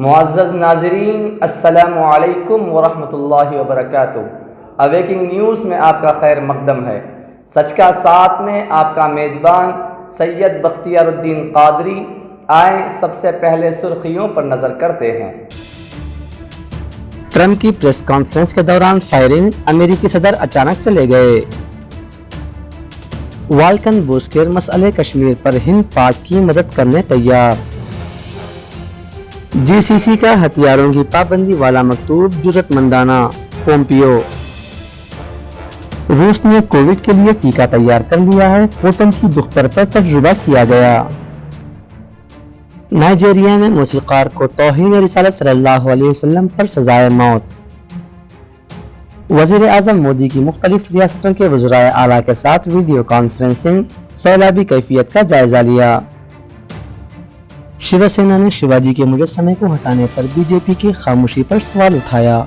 معزز ناظرین، السلام علیکم ورحمۃ اللہ وبرکاتہ۔ اویکنگ نیوز میں آپ کا خیر مقدم ہے۔ سچ کا ساتھ میں آپ کا میزبان سید بختیار الدین قادری۔ آئیں سب سے پہلے سرخیوں پر نظر کرتے ہیں۔ ٹرمپ کی پریس کانفرنس کے دوران فائرنگ، امریکی صدر اچانک چلے گئے۔ والکن بوسکیر مسئلہ کشمیر پر ہند پاک کی مدد کرنے تیار۔ جی سی سی کا ہتھیاروں کی پابندی والا مکتوب جرأت مندانہ، پومپیو۔ روس نے کووڈ کے لیے ٹیکہ تیار کر لیا ہے، پوٹن کی دختر پر تجربہ کیا گیا۔ نائجیریا میں موسیقار کو توہین رسالت صلی اللہ علیہ وسلم پر سزائے موت۔ وزیر اعظم مودی کی مختلف ریاستوں کے وزرائے اعلیٰ کے ساتھ ویڈیو کانفرنسنگ، سیلابی کیفیت کا جائزہ لیا۔ شیو سینا نے شیواجی کے مجسمے کو ہٹانے پر بی جے پی کی خاموشی پر سوال اٹھایا۔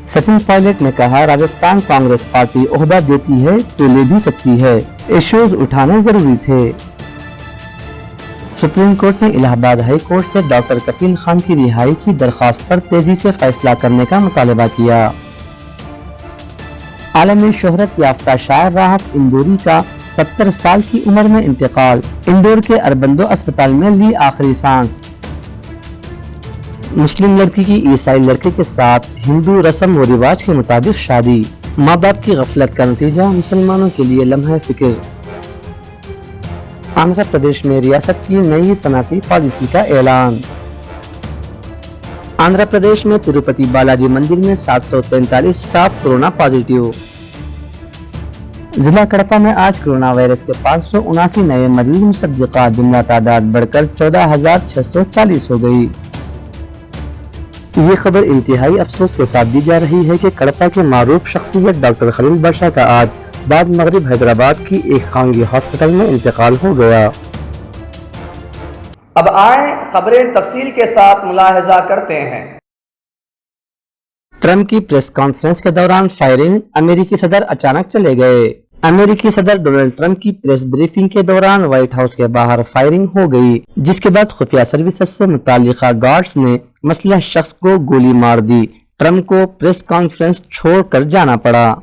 سچن پائلٹ نے کہا، راجستھان کانگریس پارٹی عہدہ دیتی ہے تو لے بھی سکتی ہے، ایشوز اٹھانے ضروری تھے۔ سپریم کورٹ نے الہ آباد ہائی کورٹ سے ڈاکٹر کفیل خان کی رہائی کی درخواست پر تیزی سے فیصلہ کرنے کا مطالبہ کیا۔ عالمی شہرت یافتہ شاعر راحت اندوری کا 70 سال کی عمر میں انتقال، اندور کے اربندو اسپتال میں لی آخری سانس۔ مسلم لڑکی کی عیسائی لڑکے کے ساتھ ہندو رسم و رواج کے مطابق شادی، ماں باپ کی غفلت کا نتیجہ، مسلمانوں کے لیے لمحہ فکر۔ آندھرا پردیش میں ریاست کی نئی صنعتی پالیسی کا اعلان۔ آندھرا پردیش میں تروپتی بالاجی مندر میں 743 سٹاف کورونا پازیٹیو۔ ضلع کڑپا میں آج کورونا وائرس کے 579 نئے مریض مصدقہ، جملہ تعداد بڑھ کر 14,640 ہو گئی۔ یہ خبر انتہائی افسوس کے ساتھ دی جا رہی ہے کہ کڑپا کے معروف شخصیت ڈاکٹر خلیل بادشاہ کا آج بعد مغرب حیدرآباد کی ایک خانگی ہاسپٹل میں انتقال ہو گیا۔ اب آئیں خبریں تفصیل کے ساتھ ملاحظہ کرتے ہیں۔ ٹرمپ کی پریس کانفرنس کے دوران فائرنگ، امریکی صدر اچانک چلے گئے۔ امریکی صدر ڈونلڈ ٹرمپ کی پریس بریفنگ کے دوران وائٹ ہاؤس کے باہر فائرنگ ہو گئی، جس کے بعد خفیہ سروسز سے متعلقہ گارڈز نے مسلح شخص کو گولی مار دی۔ ٹرمپ کو پریس کانفرنس چھوڑ کر جانا پڑا۔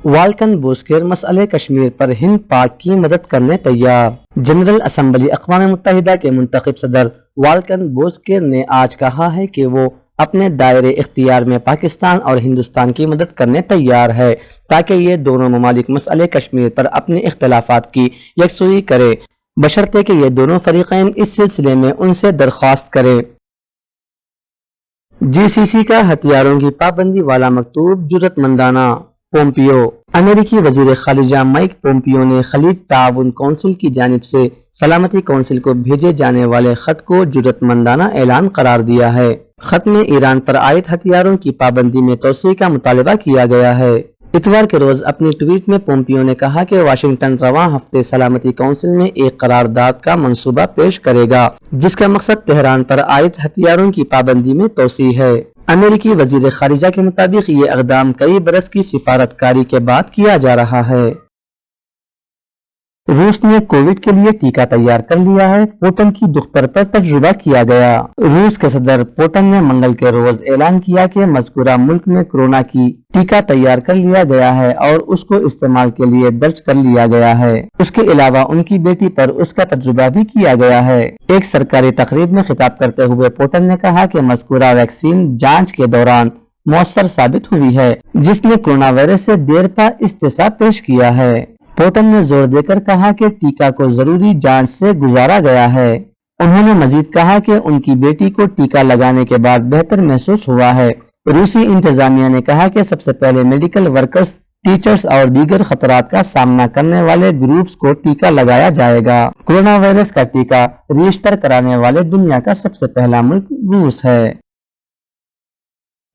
والکن بوسکیر مسئلہ کشمیر پر ہند پاک کی مدد کرنے تیار۔ جنرل اسمبلی اقوام متحدہ کے منتخب صدر والکن بوسکیر نے آج کہا ہے کہ وہ اپنے دائرے اختیار میں پاکستان اور ہندوستان کی مدد کرنے تیار ہے تاکہ یہ دونوں ممالک مسئلہ کشمیر پر اپنے اختلافات کی یکسوئی کرے، بشرطے کہ یہ دونوں فریقین اس سلسلے میں ان سے درخواست کریں۔ جی سی سی کا ہتھیاروں کی پابندی والا مکتوب جرأت مندانہ، پومپیو۔ امریکی وزیر خارجہ مائک پومپیو نے خلیج تعاون کونسل کی جانب سے سلامتی کونسل کو بھیجے جانے والے خط کو جرأت مندانہ اعلان قرار دیا ہے۔ خط میں ایران پر عائد ہتھیاروں کی پابندی میں توسیع کا مطالبہ کیا گیا ہے۔ اتوار کے روز اپنی ٹویٹ میں پومپیو نے کہا کہ واشنگٹن رواں ہفتے سلامتی کونسل میں ایک قرارداد کا منصوبہ پیش کرے گا جس کا مقصد تہران پر عائد ہتھیاروں کی پابندی میں توسیع ہے۔ امریکی وزیر خارجہ کے مطابق یہ اقدام کئی برس کی سفارت کاری کے بعد کیا جا رہا ہے۔ روس نے کووڈ کے لیے ٹیکہ تیار کر لیا ہے، پوٹن کی دختر پر تجربہ کیا گیا۔ روس کے صدر پوٹن نے منگل کے روز اعلان کیا کہ مذکورہ ملک میں کورونا کی ٹیکہ تیار کر لیا گیا ہے اور اس کو استعمال کے لیے درج کر لیا گیا ہے۔ اس کے علاوہ ان کی بیٹی پر اس کا تجربہ بھی کیا گیا ہے۔ ایک سرکاری تقریب میں خطاب کرتے ہوئے پوٹن نے کہا کہ مذکورہ ویکسین جانچ کے دوران مؤثر ثابت ہوئی ہے، جس نے کورونا وائرس سے دیر پا استعصا پیش کیا ہے۔ پوٹن نے زور دے کر کہا کہ ٹیکہ کو ضروری جانچ سے گزارا گیا ہے۔ انہوں نے مزید کہا کہ ان کی بیٹی کو ٹیکہ لگانے کے بعد بہتر محسوس ہوا ہے۔ روسی انتظامیہ نے کہا کہ سب سے پہلے میڈیکل ورکرز، ٹیچرز اور دیگر خطرات کا سامنا کرنے والے گروپس کو ٹیکہ لگایا جائے گا۔ کورونا وائرس کا ٹیکہ رجسٹر کرانے والے دنیا کا سب سے پہلا ملک روس ہے۔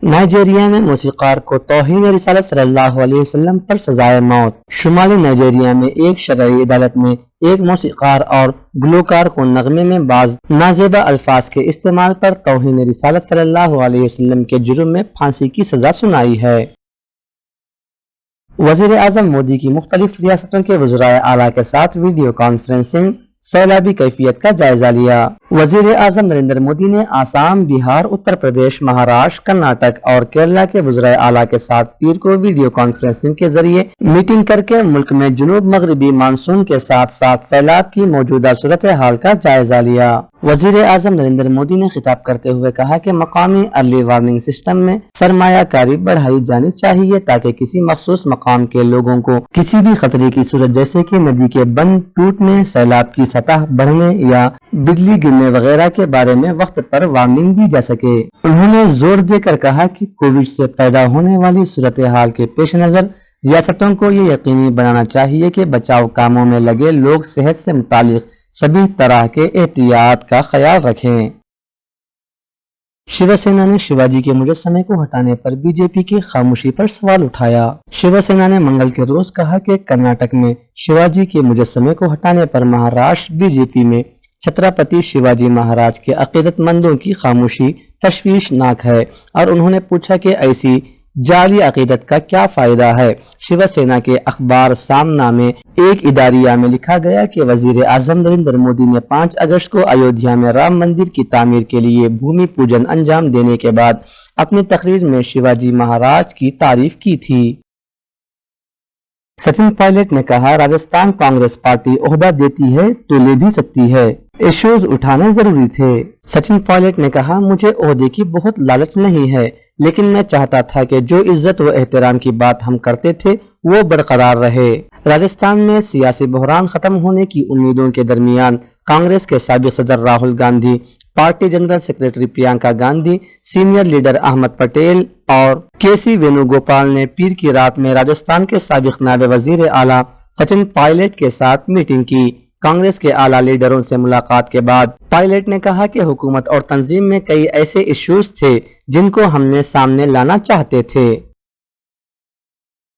نائجیریا میں موسیقار کو توہین رسالت صلی اللہ علیہ وسلم پر سزائے موت۔ شمالی نائجیریا میں ایک شرعی عدالت نے ایک موسیقار اور گلوکار کو نغمے میں بعض نازیبا الفاظ کے استعمال پر توہین رسالت صلی اللہ علیہ وسلم کے جرم میں پھانسی کی سزا سنائی ہے۔ وزیر اعظم مودی کی مختلف ریاستوں کے وزرائے اعلیٰ کے ساتھ ویڈیو کانفرنسنگ سیلابی کیفیت کا جائزہ لیا۔ وزیر اعظم نریندر مودی نے آسام، بہار، اتر پردیش، مہاراشٹر، کرناٹک اور کیرلا کے وزرائے اعلیٰ کے ساتھ پیر کو ویڈیو کانفرنسنگ کے ذریعے میٹنگ کر کے ملک میں جنوب مغربی مانسون کے ساتھ ساتھ سیلاب کی موجودہ صورتحال کا جائزہ لیا۔ وزیر اعظم نریندر مودی نے خطاب کرتے ہوئے کہا کہ مقامی ارلی وارننگ سسٹم میں سرمایہ کاری بڑھائی جانی چاہیے تاکہ کسی مخصوص مقام کے لوگوں کو کسی بھی خطرے کی صورت جیسے کہ ندی کے بند ٹوٹنے، سیلاب کی سطح بڑھنے یا بجلی گرنے وغیرہ کے بارے میں وقت پر وارننگ دی جا سکے۔ انہوں نے زور دے کر کہا کہ کووڈ سے پیدا ہونے والی صورتحال کے پیش نظر ریاستوں کو یہ یقینی بنانا چاہیے کہ بچاؤ کاموں میں لگے لوگ صحت سے متعلق سبھی طرح کے احتیاط کا خیال رکھیں۔ شیو سینا نے شیواجی کے مجسمے کو ہٹانے پر بی جے پی کی خاموشی پر سوال اٹھایا۔ شیو سینا نے منگل کے روز کہا کہ کرناٹک میں شیواجی کے مجسمے کو ہٹانے پر مہاراشٹر بی جے پی میں چھترپتی شیواجی مہاراج کے عقیدت مندوں کی خاموشی تشویشناک ہے، اور انہوں نے پوچھا کہ ایسی جعلی عقیدت کا کیا فائدہ ہے۔ شیو سینا کے اخبار سامنا میں ایک اداریہ میں لکھا گیا کہ وزیر اعظم نریندر مودی نے 5 اگست کو ایودھیا میں رام مندر کی تعمیر کے لیے بھومی پوجن انجام دینے کے بعد اپنی تقریر میں شیواجی مہاراج کی تعریف کی تھی۔ سچن پائلٹ نے کہا، راجستھان کانگریس پارٹی عہدہ دیتی ہے تو لے بھی سکتی ہے، ایشوز اٹھانے ضروری تھے۔ سچن پائلٹ نے کہا، مجھے عہدے کی بہت لالچ نہیں ہے، لیکن میں چاہتا تھا کہ جو عزت و احترام کی بات ہم کرتے تھے وہ برقرار رہے۔ راجستھان میں سیاسی بحران ختم ہونے کی امیدوں کے درمیان کانگریس کے سابق صدر Rahul Gandhi, party general secretary Priyanka Gandhi, senior leader Ahmed Patel اور کے سی وینو گوپال نے پیر کی رات میں راجستھان کے سابق نائب وزیر اعلیٰ سچن پائلٹ کے ساتھ میٹنگ کی۔ کانگریس کے اعلیٰ لیڈروں سے ملاقات کے بعد پائلٹ نے کہا کہ حکومت اور تنظیم میں کئی ایسے ایشوز تھے جن کو ہم نے سامنے لانا چاہتے تھے۔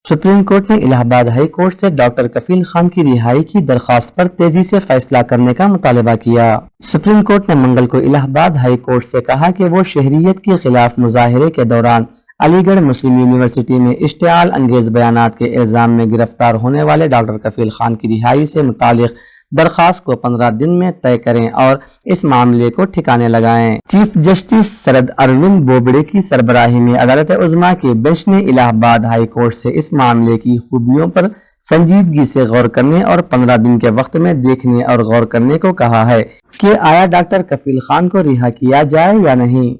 سپریم کورٹ نے الہ آباد ہائی کورٹ سے ڈاکٹر کفیل خان کی رہائی کی درخواست پر تیزی سے فیصلہ کرنے کا مطالبہ کیا۔ سپریم کورٹ نے منگل کو الہ آباد ہائی کورٹ سے کہا کہ وہ شہریت کے خلاف مظاہرے کے دوران علی گڑھ مسلم یونیورسٹی میں اشتعال انگیز بیانات کے الزام میں گرفتار ہونے والے ڈاکٹر کفیل خان کی رہائی سے متعلق درخواست کو 15 دن میں طے کریں اور اس معاملے کو ٹھکانے لگائیں۔ چیف جسٹس شرد اروند بوبڑے کی سربراہی میں عدالت عظمیٰ کے بینچ نے الہ آباد ہائی کورٹ سے اس معاملے کی خوبیوں پر سنجیدگی سے غور کرنے اور 15 دن کے وقت میں دیکھنے اور غور کرنے کو کہا ہے کہ آیا ڈاکٹر کفیل خان کو رہا کیا جائے یا نہیں۔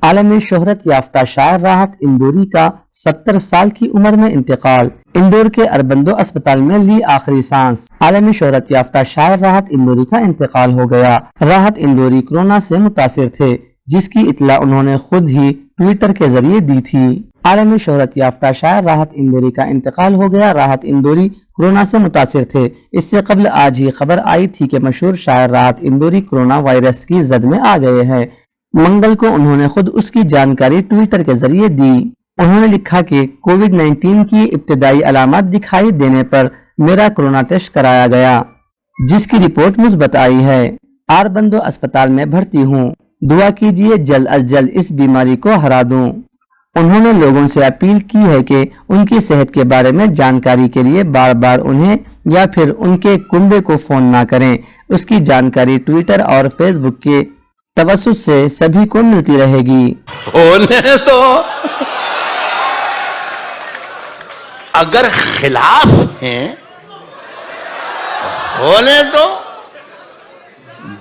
عالمی شہرت یافتہ شاعر راحت اندوری کا 70 سال کی عمر میں انتقال۔ اندور کے اربندو اسپتال میں لی آخری سانس۔ عالمی شہرت یافتہ شاعر راحت اندوری کا انتقال ہو گیا۔ راحت اندوری کورونا سے متاثر تھے، جس کی اطلاع انہوں نے خود ہی ٹویٹر کے ذریعے دی تھی۔ عالمی شہرت یافتہ شاعر راحت اندوری کا انتقال ہو گیا۔ راحت اندوری کورونا سے متاثر تھے۔ اس سے قبل آج ہی خبر آئی تھی کہ مشہور شاعر راحت اندوری کورونا وائرس کی زد میں آ گئے ہیں۔ منگل کو انہوں نے خود اس کی جانکاری ٹویٹر کے ذریعے دی۔ انہوں نے لکھا کہ کووڈ-19 کی ابتدائی علامات دکھائی دینے پر میرا کورونا ٹیسٹ کرایا گیا، جس کی رپورٹ مثبت آئی ہے۔ اربندو اسپتال میں بھرتی ہوں، دعا کیجیے جلد از جلد اس بیماری کو ہرا دوں۔ انہوں نے لوگوں سے اپیل کی ہے کہ ان کی صحت کے بارے میں جانکاری کے لیے بار بار انہیں یا پھر ان کے کنبے کو فون نہ کریں۔ اس کی جانکاری ٹویٹر اور فیس بک کے توسط سے سبھی کو ملتی رہے گی۔ تو اگر خلاف ہیں ہونے تو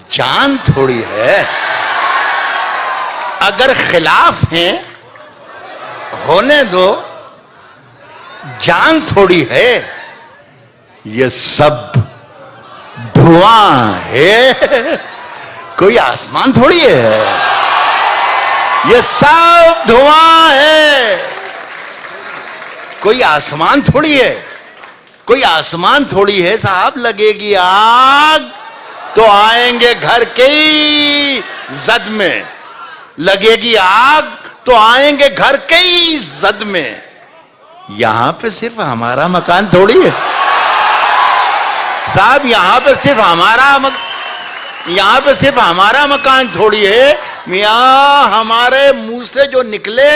جان تھوڑی ہے، اگر خلاف ہیں ہونے دو جان تھوڑی ہے، یہ سب دھواں ہے، کوئی آسمان تھوڑی ہے، یہ سب دھواں ہے، کوئی آسمان تھوڑی ہے، کوئی آسمان تھوڑی ہے صاحب۔ لگے گی آگ تو آئیں گے گھر کی زد میں، لگے گی آگ تو آئیں گے گھر کئی زد میں. یہاں پہ صرف ہمارا مکان تھوڑی ہے صاحب, یہاں پہ صرف ہمارا مکان تھوڑی ہے میاں. ہمارے منہ سے جو نکلے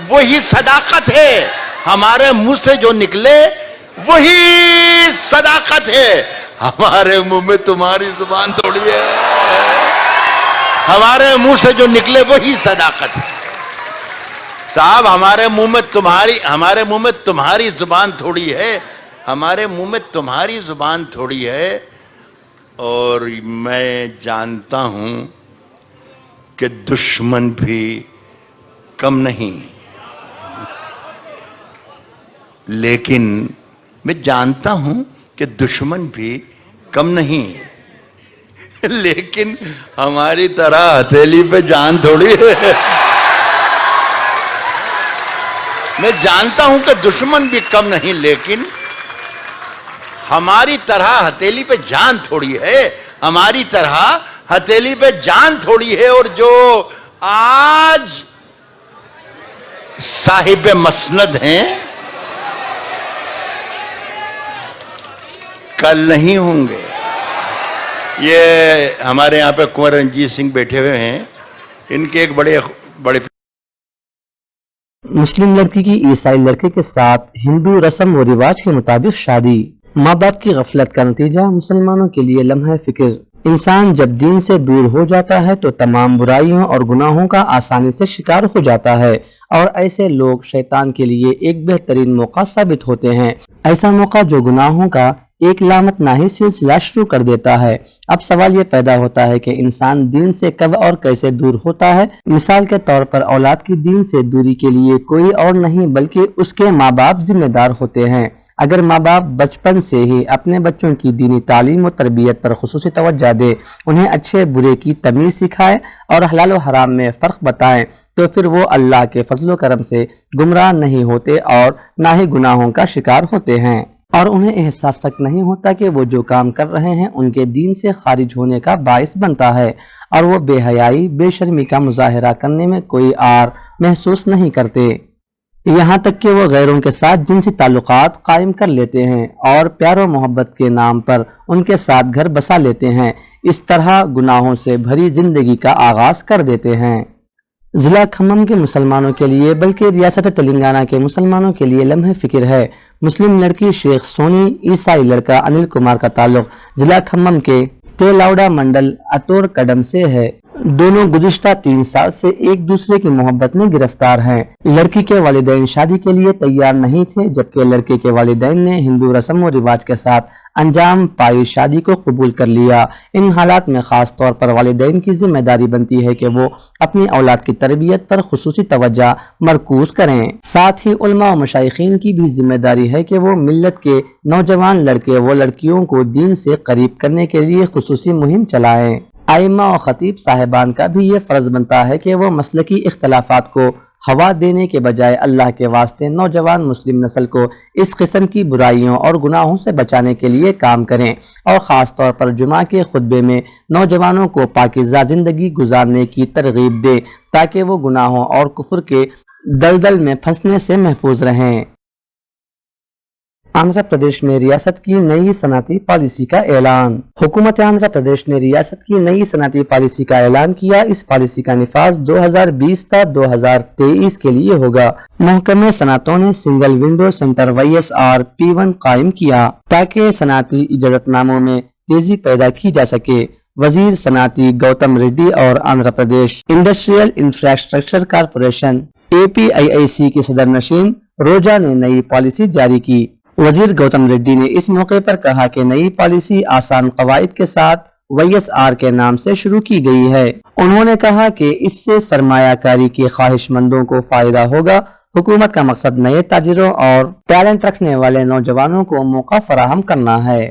وہی صداقت ہے, ہمارے منہ سے جو نکلے وہی صداقت ہے. ہمارے منہ میں تمہاری زبان تھوڑی ہے, ہمارے منہ سے جو نکلے وہی صداقت ہے صاحب. ہمارے منہ میں تمہاری زبان تھوڑی ہے, ہمارے منہ میں تمہاری زبان تھوڑی ہے. اور میں جانتا ہوں کہ دشمن بھی کم نہیں, لیکن میں جانتا ہوں کہ دشمن بھی کم نہیں, لیکن ہماری طرح ہتھیلی پہ جان تھوڑی ہے. میں جانتا ہوں کہ دشمن بھی کم نہیں, لیکن ہماری طرح ہتھیلی پہ جان تھوڑی ہے, ہماری طرح ہتھیلی پہ جان تھوڑی ہے. اور جو آج صاحب مسند ہیں کل نہیں ہوں گے. یہ ہمارے یہاں پہ کنور رنجیت سنگھ بیٹھے ہوئے ہیں, ان کے ایک بڑے مسلم لڑکی کی عیسائی لڑکے کے ساتھ ہندو رسم و رواج کے مطابق شادی. ماں باپ کی غفلت کا نتیجہ مسلمانوں کے لیے لمحہ فکر. انسان جب دین سے دور ہو جاتا ہے تو تمام برائیوں اور گناہوں کا آسانی سے شکار ہو جاتا ہے, اور ایسے لوگ شیطان کے لیے ایک بہترین موقع ثابت ہوتے ہیں. ایسا موقع جو گناہوں کا ایک لامت ناہی سلسلہ شروع کر دیتا ہے. اب سوال یہ پیدا ہوتا ہے کہ انسان دین سے کب اور کیسے دور ہوتا ہے. مثال کے طور پر اولاد کی دین سے دوری کے لیے کوئی اور نہیں بلکہ اس کے ماں باپ ذمہ دار ہوتے ہیں. اگر ماں باپ بچپن سے ہی اپنے بچوں کی دینی تعلیم و تربیت پر خصوصی توجہ دے, انہیں اچھے برے کی تمیز سکھائے اور حلال و حرام میں فرق بتائیں, تو پھر وہ اللہ کے فضل و کرم سے گمراہ نہیں ہوتے اور نہ ہی گناہوں کا شکار ہوتے ہیں. اور انہیں احساس تک نہیں ہوتا کہ وہ جو کام کر رہے ہیں ان کے دین سے خارج ہونے کا باعث بنتا ہے, اور وہ بے حیائی بے شرمی کا مظاہرہ کرنے میں کوئی عار محسوس نہیں کرتے. یہاں تک کہ وہ غیروں کے ساتھ جنسی تعلقات قائم کر لیتے ہیں اور پیار و محبت کے نام پر ان کے ساتھ گھر بسا لیتے ہیں. اس طرح گناہوں سے بھری زندگی کا آغاز کر دیتے ہیں. ضلع کھمم کے مسلمانوں کے لیے بلکہ ریاست تلنگانہ کے مسلمانوں کے لیے لمحہ فکر ہے. مسلم لڑکی شیخ سونی, عیسائی لڑکا انل کمار کا تعلق ضلع کھمم کے تیلاوڈا منڈل اتور کڈم سے ہے. دونوں گزشتہ 3 سال سے ایک دوسرے کی محبت میں گرفتار ہیں. لڑکی کے والدین شادی کے لیے تیار نہیں تھے, جبکہ لڑکے کے والدین نے ہندو رسم و رواج کے ساتھ انجام پائی شادی کو قبول کر لیا. ان حالات میں خاص طور پر والدین کی ذمہ داری بنتی ہے کہ وہ اپنی اولاد کی تربیت پر خصوصی توجہ مرکوز کریں. ساتھ ہی علماء و مشائخین کی بھی ذمہ داری ہے کہ وہ ملت کے نوجوان لڑکے و لڑکیوں کو دین سے قریب کرنے کے لیے خصوصی مہم چلائیں. ائمہ و خطیب صاحبان کا بھی یہ فرض بنتا ہے کہ وہ مسلکی اختلافات کو ہوا دینے کے بجائے اللہ کے واسطے نوجوان مسلم نسل کو اس قسم کی برائیوں اور گناہوں سے بچانے کے لیے کام کریں, اور خاص طور پر جمعہ کے خطبے میں نوجوانوں کو پاکیزہ زندگی گزارنے کی ترغیب دیں تاکہ وہ گناہوں اور کفر کے دلدل میں پھنسنے سے محفوظ رہیں. آندھرا پردیش میں ریاست کی نئی صنعتی پالیسی کا اعلان. حکومت آندھرا پردیش نے ریاست کی نئی صنعتی پالیسی کا اعلان کیا. اس پالیسی کا نفاذ 2020 تا 2023 کے لیے ہوگا. محکمہ صنعتوں نے سنگل ونڈو سینٹر YSRP1 قائم کیا تاکہ صنعتی اجازت ناموں میں تیزی پیدا کی جا سکے. وزیر صنعتی گوتم ریڈی اور Andhra Pradesh industrial infrastructure corporation APIIC کی صدر نشین روجا نے نئی پالیسی جاری کی. وزیر گوتم ریڈی نے اس موقع پر کہا کہ نئی پالیسی آسان قواعد کے ساتھ YSR کے نام سے شروع کی گئی ہے. انہوں نے کہا کہ اس سے سرمایہ کاری کے خواہش مندوں کو فائدہ ہوگا. حکومت کا مقصد نئے تاجروں اور ٹیلنٹ رکھنے والے نوجوانوں کو موقع فراہم کرنا ہے.